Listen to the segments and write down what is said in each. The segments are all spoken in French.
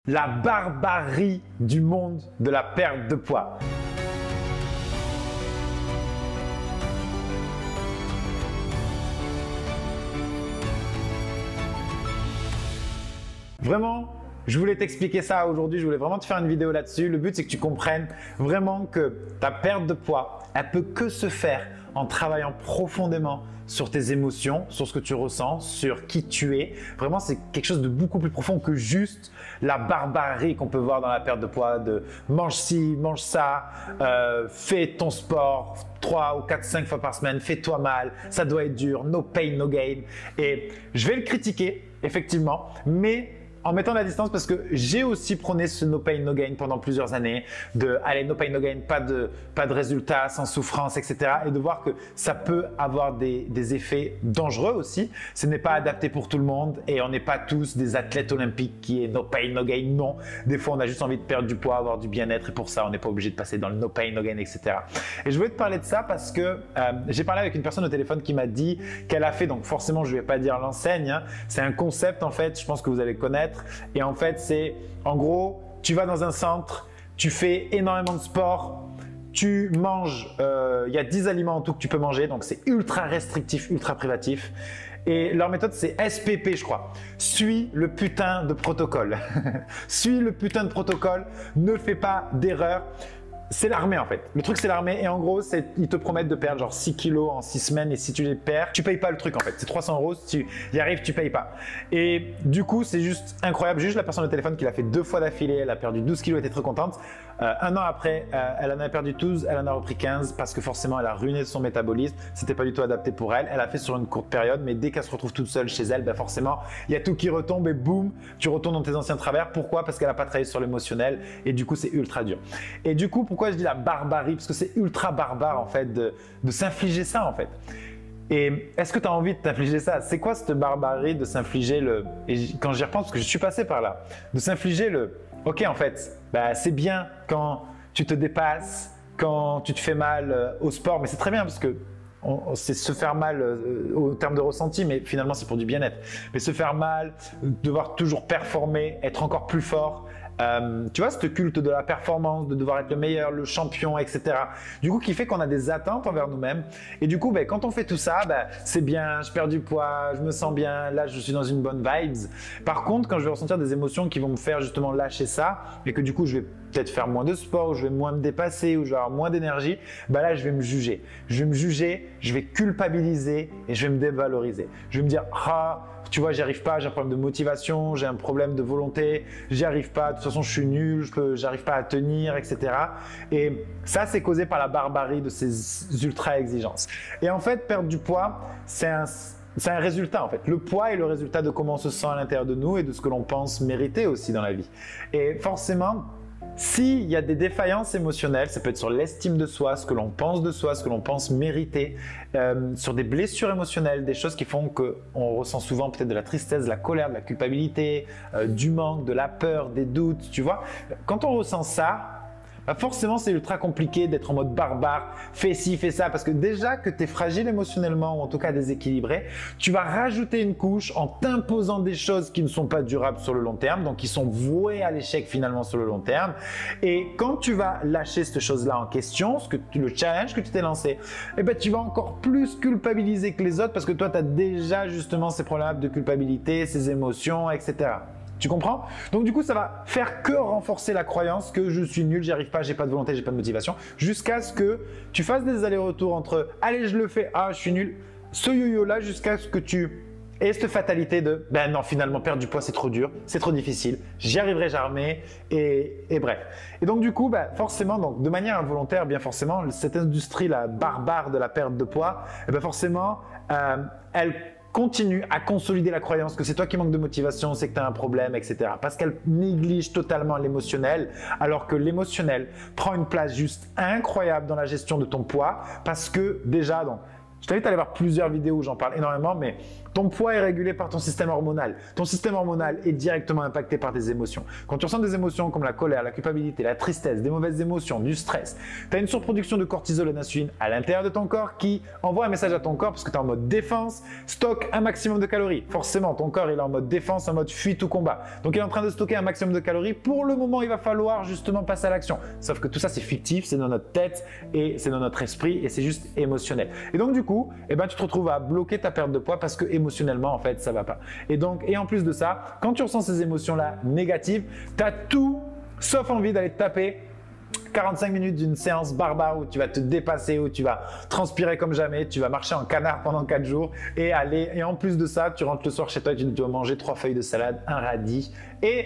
La barbarie du monde de la perte de poids. Vraiment, je voulais t'expliquer ça aujourd'hui, je voulais vraiment te faire une vidéo là-dessus. Le but, c'est que tu comprennes vraiment que ta perte de poids, elle peut que se faire en travaillant profondément sur tes émotions, sur ce que tu ressens, sur qui tu es. Vraiment, c'est quelque chose de beaucoup plus profond que juste la barbarie qu'on peut voir dans la perte de poids de mange ci, mange ça, fais ton sport 3 ou 4, 5 fois par semaine, fais-toi mal, ça doit être dur, no pain, no gain. Et je vais le critiquer, effectivement, mais en mettant la distance parce que j'ai aussi prôné ce no pain, no gain pendant plusieurs années, de allez, no pain, no gain, pas de résultats, sans souffrance, etc. Et de voir que ça peut avoir des effets dangereux aussi. Ce n'est pas adapté pour tout le monde et on n'est pas tous des athlètes olympiques qui est no pain, no gain, non. Des fois, on a juste envie de perdre du poids, avoir du bien-être et pour ça, on n'est pas obligé de passer dans le no pain, no gain, etc. Et je voulais te parler de ça parce que j'ai parlé avec une personne au téléphone qui m'a dit qu'elle a fait, donc forcément, je ne vais pas dire l'enseigne, hein, c'est un concept en fait, je pense que vous allez connaître. Et en fait, c'est en gros, tu vas dans un centre, tu fais énormément de sport, tu manges, il y a 10 aliments en tout que tu peux manger, donc c'est ultra restrictif, ultra privatif. Et leur méthode, c'est SPP, je crois. Suis le putain de protocole. Suis le putain de protocole, ne fais pas d'erreur. C'est l'armée en fait. Le truc c'est l'armée et en gros ils te promettent de perdre genre 6 kilos en 6 semaines et si tu les perds, tu payes pas le truc en fait. C'est 300 €, si tu y arrives, tu payes pas. Et du coup c'est juste incroyable. Juste la personne au téléphone qui l'a fait 2 fois d'affilée, elle a perdu 12 kilos, elle était très contente. Un an après, elle en a perdu 12, elle en a repris 15 parce que forcément elle a ruiné son métabolisme. C'était pas du tout adapté pour elle. Elle a fait sur une courte période, mais dès qu'elle se retrouve toute seule chez elle, ben forcément il y a tout qui retombe et boum, tu retournes dans tes anciens travers. Pourquoi? Parce qu'elle a pas travaillé sur l'émotionnel et du coup c'est ultra dur. Et du coup pourquoi je dis la barbarie? Parce que c'est ultra barbare en fait de s'infliger ça en fait. Et est-ce que tu as envie de t'infliger ça? C'est quoi cette barbarie de s'infliger le… Et quand j'y repense, parce que je suis passé par là, de s'infliger le… Ok en fait, bah, c'est bien quand tu te dépasses, quand tu te fais mal au sport, mais c'est très bien parce que c'est se faire mal au terme de ressenti, mais finalement c'est pour du bien-être. Mais se faire mal, devoir toujours performer, être encore plus fort, tu vois, ce culte de la performance, de devoir être le meilleur, le champion, etc. Du coup, qui fait qu'on a des attentes envers nous-mêmes. Et du coup, ben, quand on fait tout ça, ben, c'est bien, je perds du poids, je me sens bien, là, je suis dans une bonne vibes. Par contre, quand je vais ressentir des émotions qui vont me faire justement lâcher ça, et que du coup, je vais peut-être faire moins de sport, ou je vais moins me dépasser, ou je vais avoir moins d'énergie, ben là, je vais me juger. Je vais me juger, je vais culpabiliser et je vais me dévaloriser. Je vais me dire, ah, tu vois, j'y arrive pas, j'ai un problème de motivation, j'ai un problème de volonté, j'y arrive pas, de toute façon, je suis nul, j'arrive pas à tenir, etc. Et ça, c'est causé par la barbarie de ces ultra exigences. Et en fait, perdre du poids, c'est un résultat en fait. Le poids est le résultat de comment on se sent à l'intérieur de nous et de ce que l'on pense mériter aussi dans la vie. Et forcément, s'il y a des défaillances émotionnelles, ça peut être sur l'estime de soi, ce que l'on pense de soi, ce que l'on pense mériter, sur des blessures émotionnelles, des choses qui font qu'on ressent souvent peut-être de la tristesse, de la colère, de la culpabilité, du manque, de la peur, des doutes, tu vois. Quand on ressent ça, bah forcément, c'est ultra compliqué d'être en mode barbare, fais ci, fais ça, parce que déjà que tu es fragile émotionnellement ou en tout cas déséquilibré, tu vas rajouter une couche en t'imposant des choses qui ne sont pas durables sur le long terme, donc qui sont vouées à l'échec finalement sur le long terme. Et quand tu vas lâcher cette chose-là en question, le challenge que tu t'es lancé, eh ben, tu vas encore plus culpabiliser que les autres parce que toi, tu as déjà justement ces problèmes de culpabilité, ces émotions, etc. Tu comprends? Donc du coup, ça va faire que renforcer la croyance que je suis nul, j'y arrive pas, j'ai pas de volonté, j'ai pas de motivation, jusqu'à ce que tu fasses des allers-retours entre « allez, je le fais, ah, je suis nul », ce yo-yo-là jusqu'à ce que tu aies cette fatalité de « ben non, finalement, perdre du poids, c'est trop dur, c'est trop difficile, j'y arriverai jamais » et bref. Et donc du coup, ben, forcément, donc, de manière involontaire, bien forcément, cette industrie-là barbare de la perte de poids, eh ben, forcément, elle continue à consolider la croyance que c'est toi qui manques de motivation, c'est que tu as un problème, etc. Parce qu'elle néglige totalement l'émotionnel, alors que l'émotionnel prend une place juste incroyable dans la gestion de ton poids, parce que déjà, donc, je t'invite à aller voir plusieurs vidéos où j'en parle énormément, mais Ton poids est régulé par ton système hormonal. Ton système hormonal est directement impacté par tes émotions. Quand tu ressens des émotions comme la colère, la culpabilité, la tristesse, des mauvaises émotions, du stress, tu as une surproduction de cortisol et d'insuline à l'intérieur de ton corps qui envoie un message à ton corps parce que tu es en mode défense, stocke un maximum de calories. Forcément, ton corps il est en mode défense, en mode fuite ou combat. Donc il est en train de stocker un maximum de calories. Pour le moment, il va falloir justement passer à l'action. Sauf que tout ça, c'est fictif, c'est dans notre tête et c'est dans notre esprit et c'est juste émotionnel. Et donc du coup, tu te retrouves à bloquer ta perte de poids parce que émotionnellement, en fait, ça va pas. Et en plus de ça, quand tu ressens ces émotions-là négatives, tu as tout sauf envie d'aller te taper 45 minutes d'une séance barbare où tu vas te dépasser, où tu vas transpirer comme jamais, tu vas marcher en canard pendant 4 jours et en plus de ça, tu rentres le soir chez toi et tu dois manger 3 feuilles de salade, un radis et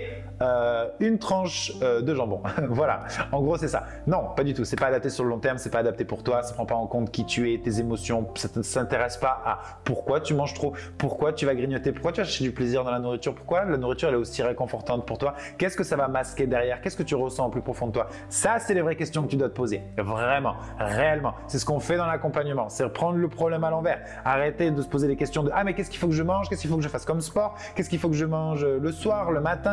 une tranche de jambon. Voilà, en gros c'est ça. Non, pas du tout, c'est pas adapté sur le long terme, c'est pas adapté pour toi, ça prend pas en compte qui tu es, tes émotions, ça ne s'intéresse pas à pourquoi tu manges trop, pourquoi tu vas grignoter, pourquoi tu vas chercher du plaisir dans la nourriture, pourquoi la nourriture elle est aussi réconfortante pour toi, qu'est-ce que ça va masquer derrière, qu'est-ce que tu ressens au plus profond de toi. Ça, c'est les vraies questions que tu dois te poser, vraiment, réellement. C'est ce qu'on fait dans l'accompagnement, c'est prendre le problème à l'envers, arrêter de se poser des questions de « Ah mais qu'est-ce qu'il faut que je mange, qu'est-ce qu'il faut que je fasse comme sport, qu'est-ce qu'il faut que je mange le soir, le matin ?»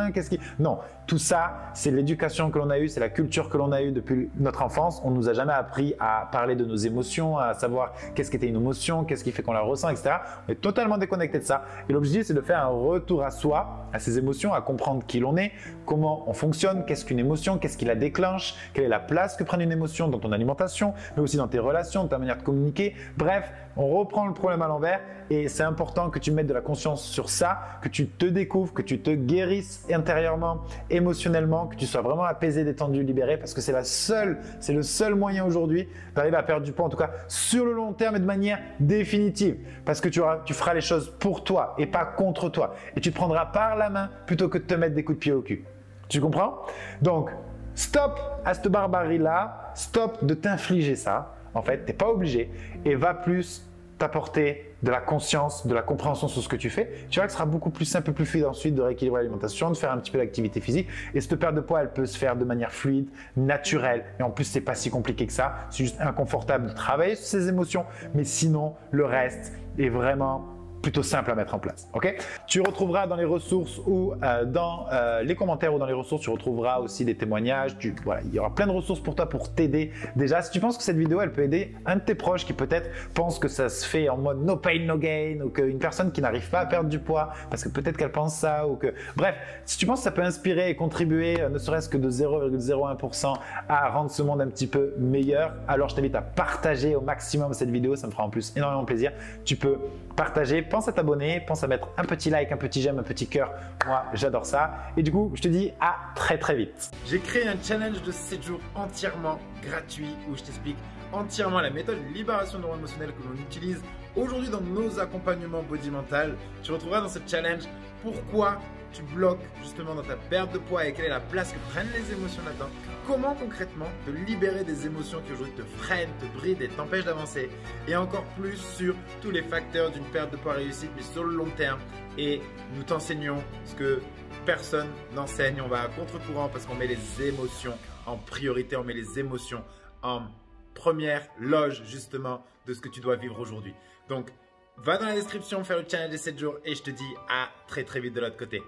Non, tout ça, c'est l'éducation que l'on a eue, c'est la culture que l'on a eue depuis notre enfance. On ne nous a jamais appris à parler de nos émotions, à savoir qu'est-ce qu'était une émotion, qu'est-ce qui fait qu'on la ressent, etc. On est totalement déconnecté de ça. Et l'objectif, c'est de faire un retour à soi, à ses émotions, à comprendre qui l'on est, comment on fonctionne, qu'est-ce qu'une émotion, qu'est-ce qui la déclenche, quelle est la place que prend une émotion dans ton alimentation, mais aussi dans tes relations, dans ta manière de communiquer. Bref, on reprend le problème à l'envers et c'est important que tu mettes de la conscience sur ça, que tu te découvres, que tu te guérisses intérieurement, émotionnellement, que tu sois vraiment apaisé, détendu, libéré parce que c'est le seul moyen aujourd'hui d'arriver à perdre du poids, en tout cas sur le long terme et de manière définitive parce que tu feras les choses pour toi et pas contre toi et tu te prendras par la main plutôt que de te mettre des coups de pied au cul. Tu comprends? Donc, stop à cette barbarie-là, stop de t'infliger ça. En fait, tu n'es pas obligé et va plus t'apporter de la conscience, de la compréhension sur ce que tu fais. Tu verras que ce sera beaucoup plus simple, plus fluide ensuite de rééquilibrer l'alimentation, de faire un petit peu d'activité physique. Et cette perte de poids, elle peut se faire de manière fluide, naturelle. Et en plus, c'est pas si compliqué que ça. C'est juste inconfortable de travailler sur ses émotions. Mais sinon, le reste est vraiment plutôt simple à mettre en place. Ok? Tu retrouveras dans les ressources ou dans les commentaires ou dans les ressources, tu retrouveras aussi des témoignages. Voilà, il y aura plein de ressources pour toi pour t'aider. Déjà, si tu penses que cette vidéo, elle peut aider un de tes proches qui peut-être pense que ça se fait en mode no pain, no gain ou qu'une personne qui n'arrive pas à perdre du poids parce que peut-être qu'elle pense ça ou que… Bref, si tu penses que ça peut inspirer et contribuer ne serait-ce que de 0,01% à rendre ce monde un petit peu meilleur, alors je t'invite à partager au maximum cette vidéo. Ça me fera en plus énormément plaisir. Tu peux partager, pense à t'abonner, pense à mettre un petit like, un petit j'aime, un petit cœur. Moi, j'adore ça. Et du coup, je te dis à très très vite. J'ai créé un challenge de 7 jours entièrement gratuit où je t'explique entièrement la méthode de libération neuro-émotionnelle que l'on utilise aujourd'hui dans nos accompagnements body mental. Tu retrouveras dans ce challenge pourquoi tu bloques justement dans ta perte de poids et quelle est la place que prennent les émotions là-dedans. Comment concrètement te libérer des émotions qui aujourd'hui te freinent, te brident et t'empêchent d'avancer. Et encore plus sur tous les facteurs d'une perte de poids réussite mais sur le long terme. Et nous t'enseignons ce que personne n'enseigne. On va à contre-courant parce qu'on met les émotions en priorité. On met les émotions en première loge justement de ce que tu dois vivre aujourd'hui. Donc, va dans la description faire le challenge des 7 jours et je te dis à très très vite de l'autre côté.